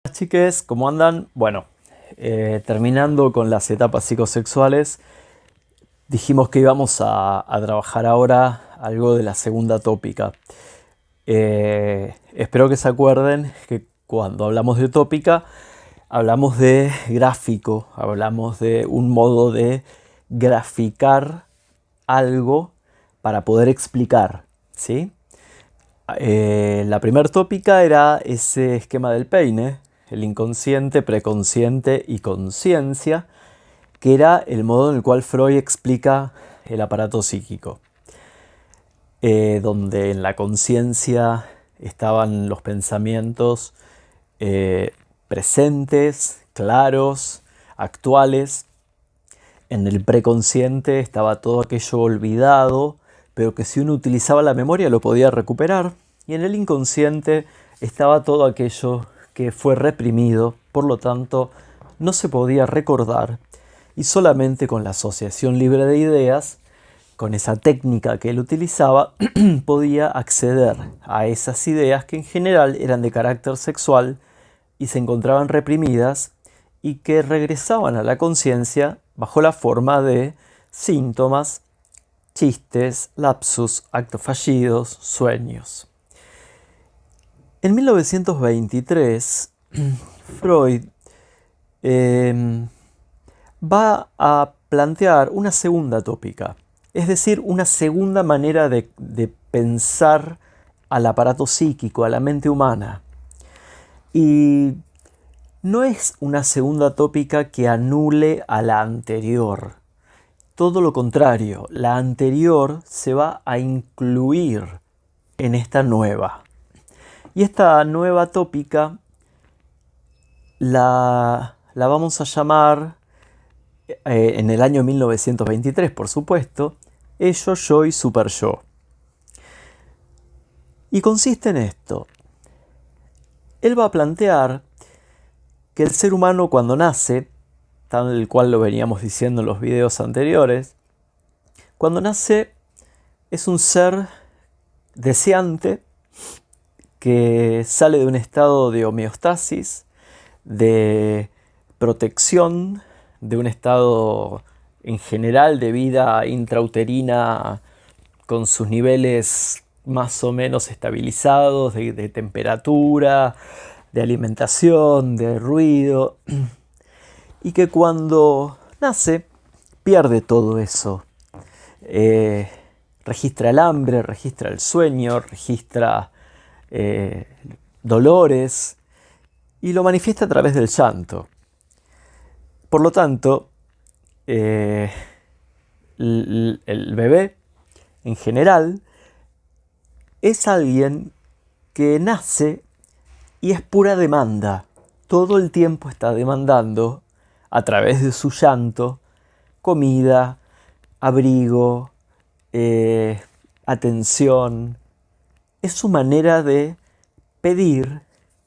Hola chiques, ¿cómo andan? Bueno, terminando con las etapas psicosexuales, dijimos que íbamos a trabajar ahora algo de la segunda tópica. Espero que se acuerden que cuando hablamos de tópica, hablamos de gráfico, hablamos de un modo de graficar algo para poder explicar, ¿sí? La primera tópica era ese esquema del peine, el inconsciente, preconsciente y conciencia, que era el modo en el cual Freud explica el aparato psíquico, donde en la conciencia estaban los pensamientos eh, presentes, claros, actuales. En el preconsciente estaba todo aquello olvidado, pero que si uno utilizaba la memoria lo podía recuperar. Y en el inconsciente estaba todo aquello que fue reprimido, por lo tanto no se podía recordar. Y solamente con la asociación libre de ideas, con esa técnica que él utilizaba, podía acceder a esas ideas que en general eran de carácter sexual y se encontraban reprimidas y que regresaban a la conciencia bajo la forma de síntomas, chistes, lapsus, actos fallidos, sueños. En 1923, Freud va a plantear una segunda tópica, es decir, una segunda manera de pensar al aparato psíquico, a la mente humana. Y no es una segunda tópica que anule a la anterior. Todo lo contrario, la anterior se va a incluir en esta nueva. Y esta nueva tópica la vamos a llamar, en el año 1923, por supuesto, ello, yo y super yo. Y consiste en esto. Él va a plantear que el ser humano cuando nace, tal cual lo veníamos diciendo en los videos anteriores, cuando nace es un ser deseante que sale de un estado de homeostasis, de protección, de un estado en general de vida intrauterina con sus niveles más o menos estabilizados de temperatura, de alimentación, de ruido, y que cuando nace pierde todo eso. Registra el hambre, registra el sueño, registra eh, dolores y lo manifiesta a través del llanto. Por lo tanto, el bebé en general es alguien que nace y es pura demanda. Todo el tiempo está demandando a través de su llanto comida, abrigo, atención. Es su manera de pedir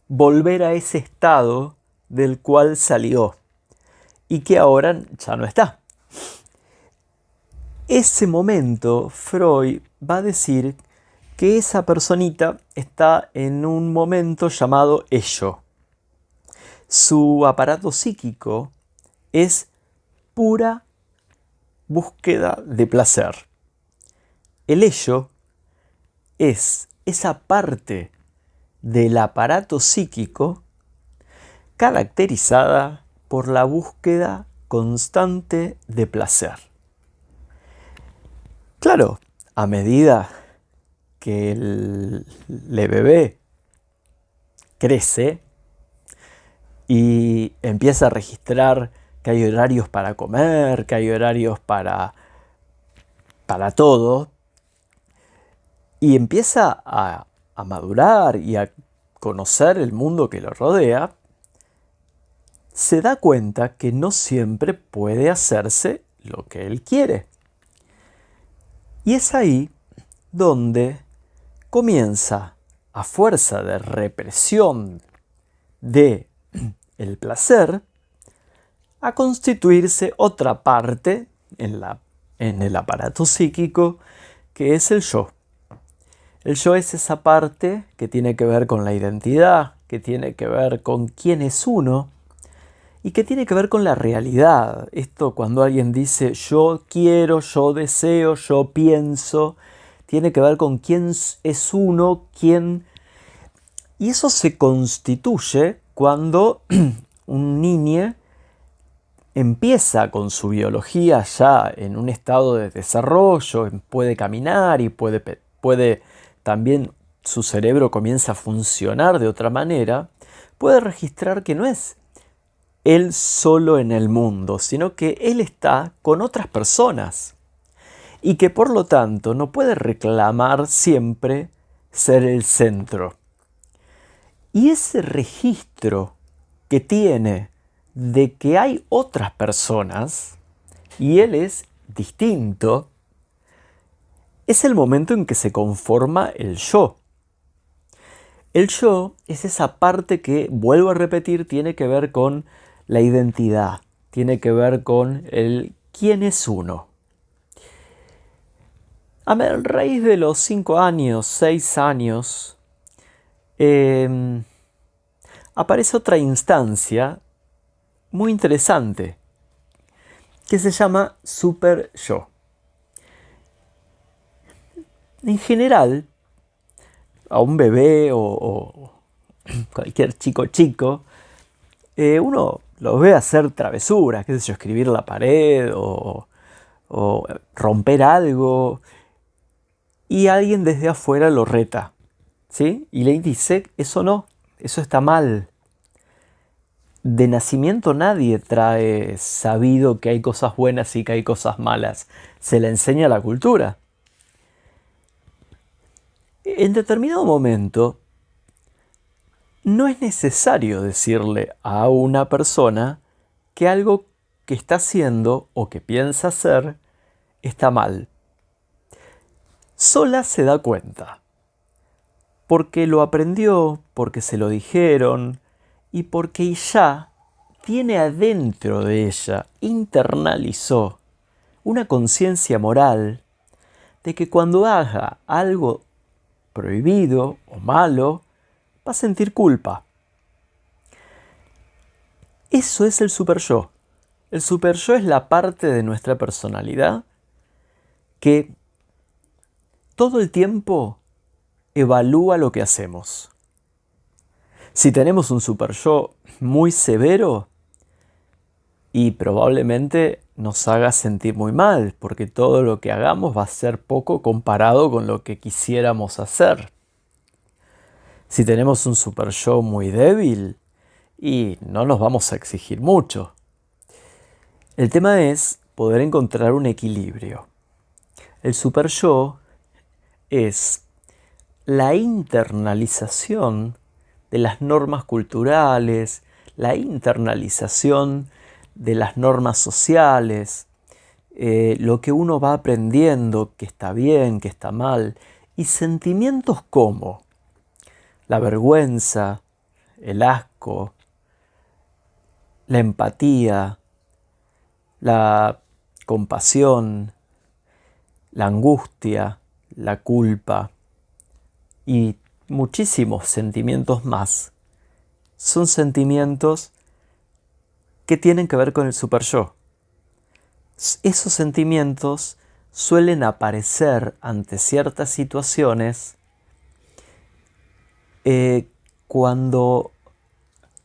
volver a ese estado del cual salió y que ahora ya no está. Ese momento, Freud va a decir que esa personita está en un momento llamado ello. Su aparato psíquico es pura búsqueda de placer. El ello es esa parte del aparato psíquico caracterizada por la búsqueda constante de placer. Claro, a medida que el bebé crece y empieza a registrar que hay horarios para comer, que hay horarios para todo, y empieza a madurar y a conocer el mundo que lo rodea, se da cuenta que no siempre puede hacerse lo que él quiere. Y es ahí donde comienza, a fuerza de represión de el placer, a constituirse otra parte en el aparato psíquico que es el yo. El yo es esa parte que tiene que ver con la identidad, que tiene que ver con quién es uno y que tiene que ver con la realidad. Esto cuando alguien dice yo quiero, yo deseo, yo pienso, tiene que ver con quién es uno, quién... Y eso se constituye cuando un niño empieza con su biología ya en un estado de desarrollo, puede caminar y puede también su cerebro comienza a funcionar de otra manera, puede registrar que no es él solo en el mundo, sino que él está con otras personas y que por lo tanto no puede reclamar siempre ser el centro. Y ese registro que tiene de que hay otras personas y él es distinto, es el momento en que se conforma el yo. El yo es esa parte que, vuelvo a repetir, tiene que ver con la identidad, tiene que ver con el quién es uno. A raíz de los 5 años, 6 años, aparece otra instancia muy interesante que se llama super yo. En general, a un bebé o cualquier chico, uno lo ve hacer travesuras, qué sé yo, escribir la pared o romper algo, y alguien desde afuera lo reta, ¿sí? Y le dice, eso no, eso está mal. De nacimiento nadie trae sabido que hay cosas buenas y que hay cosas malas. Se le enseña la cultura. En determinado momento, no es necesario decirle a una persona que algo que está haciendo o que piensa hacer está mal. Sola se da cuenta, porque lo aprendió, porque se lo dijeron y porque ya tiene adentro de ella, internalizó una conciencia moral de que cuando haga algo prohibido o malo, va a sentir culpa. Eso es el super yo. El super yo es la parte de nuestra personalidad que todo el tiempo evalúa lo que hacemos. Si tenemos un super yo muy severo, y probablemente nos haga sentir muy mal, porque todo lo que hagamos va a ser poco comparado con lo que quisiéramos hacer. Si tenemos un super yo muy débil, y no nos vamos a exigir mucho. El tema es poder encontrar un equilibrio. El super yo es la internalización de las normas culturales, la internalización de las normas sociales, lo que uno va aprendiendo, que está bien, que está mal, y sentimientos como la vergüenza, el asco, la empatía, la compasión, la angustia, la culpa y muchísimos sentimientos más. Son sentimientos que tienen que ver con el super yo. Esos sentimientos suelen aparecer ante ciertas situaciones cuando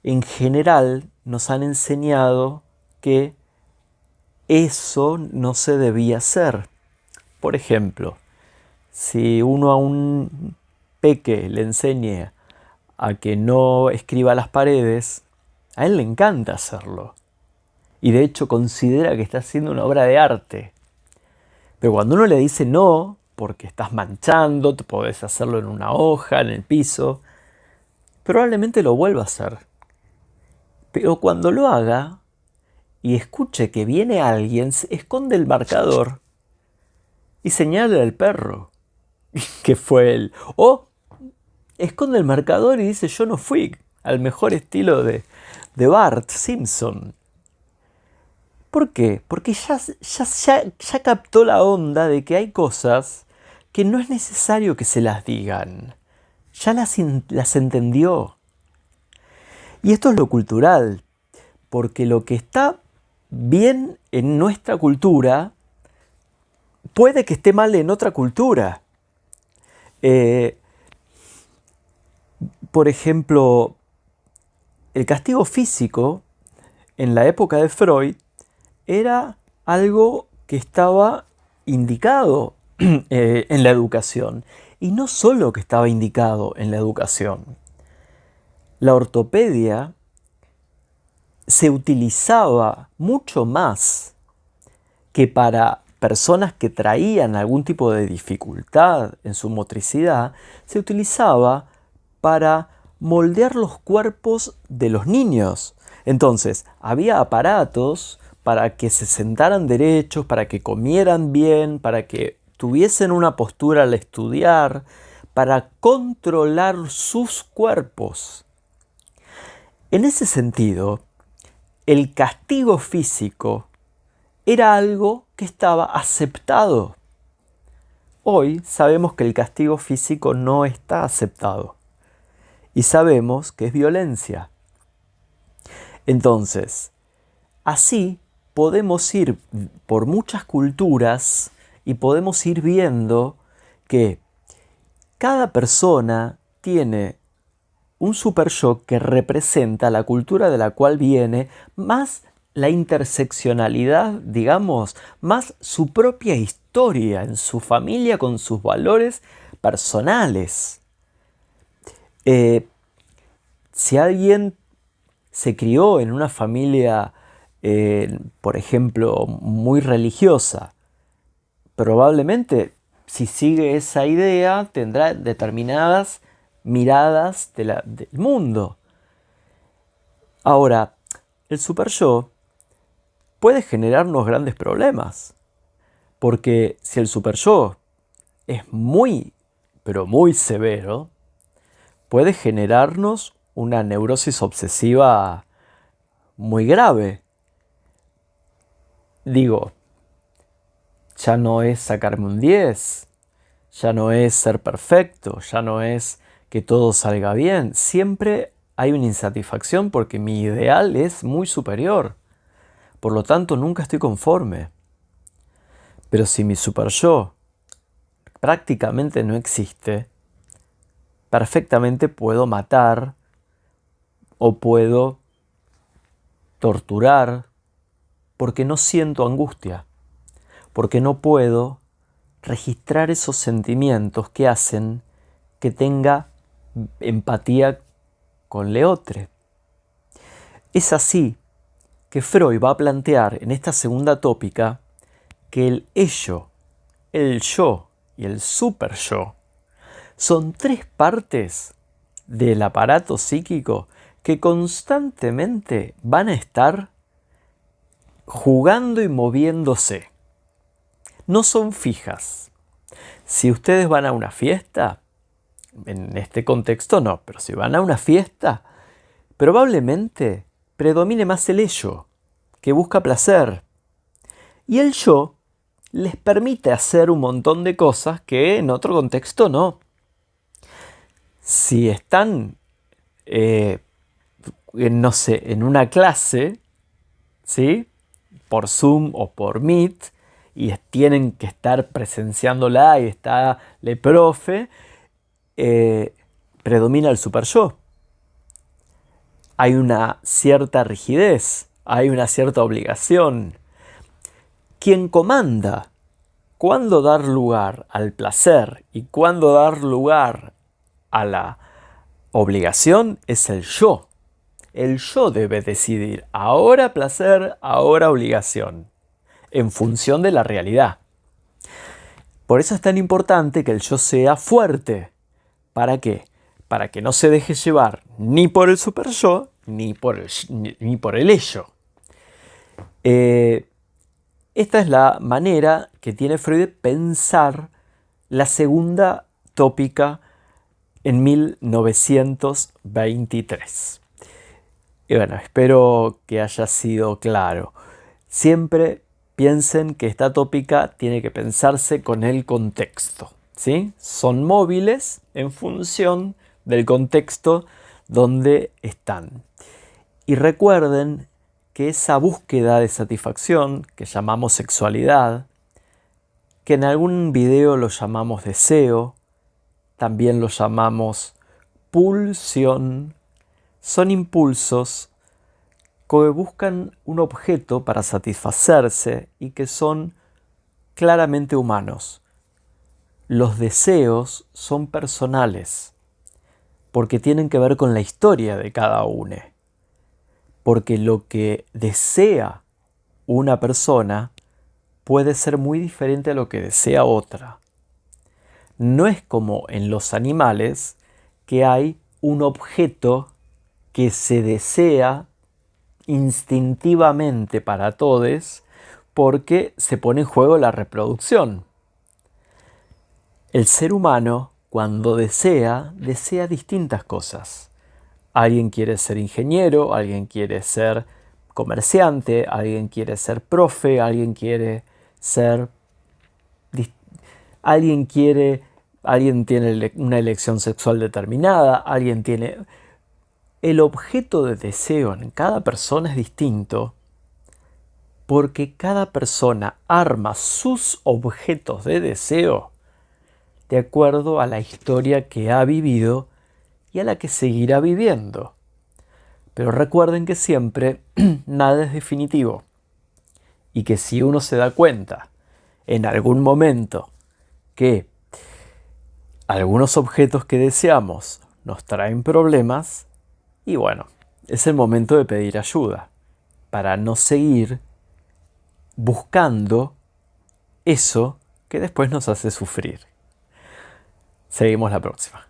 en general nos han enseñado que eso no se debía hacer. Por ejemplo, si uno a un peque le enseña a que no escriba las paredes, a él le encanta hacerlo. Y de hecho considera que está haciendo una obra de arte. Pero cuando uno le dice no, porque estás manchando, te podés hacerlo en una hoja, en el piso, probablemente lo vuelva a hacer. Pero cuando lo haga y escuche que viene alguien, esconde el marcador y señala al perro que fue él. O esconde el marcador y dice yo no fui, al mejor estilo de Bart Simpson. ¿Por qué? Porque ya captó la onda de que hay cosas que no es necesario que se las digan. Ya las entendió. Y esto es lo cultural, porque lo que está bien en nuestra cultura puede que esté mal en otra cultura. Eh, por ejemplo, el castigo físico en la época de Freud era algo que estaba indicado en la educación. Y no solo que estaba indicado en la educación. La ortopedia se utilizaba mucho más que para personas que traían algún tipo de dificultad en su motricidad, se utilizaba para moldear los cuerpos de los niños. Entonces, había aparatos para que se sentaran derechos, para que comieran bien, para que tuviesen una postura al estudiar, para controlar sus cuerpos. En ese sentido, el castigo físico era algo que estaba aceptado. Hoy sabemos que el castigo físico no está aceptado y sabemos que es violencia. Entonces, así podemos ir por muchas culturas y podemos ir viendo que cada persona tiene un super yo que representa la cultura de la cual viene, más la interseccionalidad, digamos, más su propia historia en su familia con sus valores personales. Si alguien se crió en una familia, por ejemplo, muy religiosa, probablemente si sigue esa idea tendrá determinadas miradas del mundo. Ahora, el super yo puede generarnos grandes problemas, porque si el super yo es muy, pero muy severo, puede generarnos una neurosis obsesiva muy grave. Digo, ya no es sacarme un 10, ya no es ser perfecto, ya no es que todo salga bien. Siempre hay una insatisfacción porque mi ideal es muy superior. Por lo tanto, nunca estoy conforme. Pero si mi super yo prácticamente no existe, perfectamente puedo matar o puedo torturar porque no siento angustia, porque no puedo registrar esos sentimientos que hacen que tenga empatía con Leotre. Es así que Freud va a plantear en esta segunda tópica que el ello, el yo y el super yo son tres partes del aparato psíquico que constantemente van a estar jugando y moviéndose. No son fijas. Si ustedes van a una fiesta, en este contexto no, pero si van a una fiesta, probablemente predomine más el ello, que busca placer. Y el yo les permite hacer un montón de cosas que en otro contexto no. Si están, no sé, en una clase, ¿sí? Por Zoom o por Meet, y tienen que estar presenciándola y está el profe, predomina el super yo. Hay una cierta rigidez, hay una cierta obligación. Quien comanda cuándo dar lugar al placer y cuándo dar lugar a la obligación es el yo. El yo debe decidir ahora placer, ahora obligación, en función de la realidad. Por eso es tan importante que el yo sea fuerte. ¿Para qué? Para que no se deje llevar ni por el super yo ni por el ello. Esta es la manera que tiene Freud de pensar la segunda tópica en 1923. Y bueno, espero que haya sido claro. Siempre piensen que esta tópica tiene que pensarse con el contexto, ¿sí? Son móviles en función del contexto donde están. Y recuerden que esa búsqueda de satisfacción, que llamamos sexualidad, que en algún video lo llamamos deseo, también lo llamamos pulsión, son impulsos que buscan un objeto para satisfacerse y que son claramente humanos. Los deseos son personales, porque tienen que ver con la historia de cada uno. Porque lo que desea una persona puede ser muy diferente a lo que desea otra. No es como en los animales, que hay un objeto que se desea instintivamente para todos porque se pone en juego la reproducción. El ser humano, cuando desea distintas cosas. Alguien quiere ser ingeniero, alguien quiere ser comerciante, alguien quiere ser profe, alguien quiere ser... Alguien tiene una elección sexual determinada, alguien tiene... El objeto de deseo en cada persona es distinto porque cada persona arma sus objetos de deseo de acuerdo a la historia que ha vivido y a la que seguirá viviendo. Pero recuerden que siempre nada es definitivo y que si uno se da cuenta en algún momento que algunos objetos que deseamos nos traen problemas, y bueno, es el momento de pedir ayuda para no seguir buscando eso que después nos hace sufrir. Seguimos la próxima.